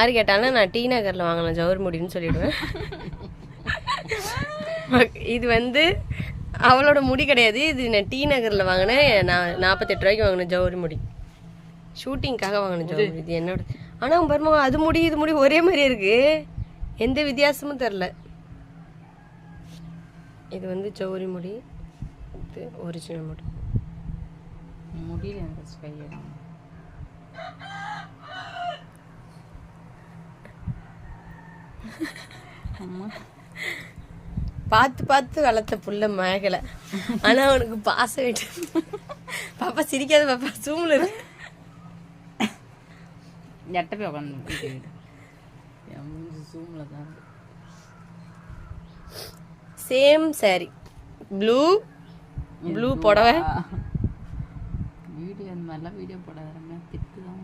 யாரு கேட்டாலும் நான் டி நகர்ல வாங்கின ஜவுரி முடின்னு சொல்லிடுவேன். இது வந்து அவளோட முடி கிடையாது, இது நான் டி நகர்ல வாங்கினேன். நான் 48 ரூபாய்க்கு வாங்கின ஜவுரி முடி, ஷூட்டிங்காக வாங்கின ஜவுரி. இது என்னோட. ஆனா பாருமா, அது முடி இது முடி ஒரே மாதிரியே இருக்கு, எந்த வித்தியாசமும் தெரில. இது வந்து ஜவுரி முடி, இது ஒரிஜினல் முடி. முடியல எனக்கு கையை. அம்மா பார்த்து பார்த்து வளர்த்த புள்ள மேகலை, ஆனா அவனுக்கு பாசம் விட்டு. பாப்பா சிரிக்காத பாப்பா, சூம்ல இருக்கு. எட்ட போய் உட்காந்து சூம்ல தான். சேம் சாரி, ப்ளூ புடவை. வீடியோ அந்த மாதிரிலாம் வீடியோ போடாதாங்க, திட்டு தான்.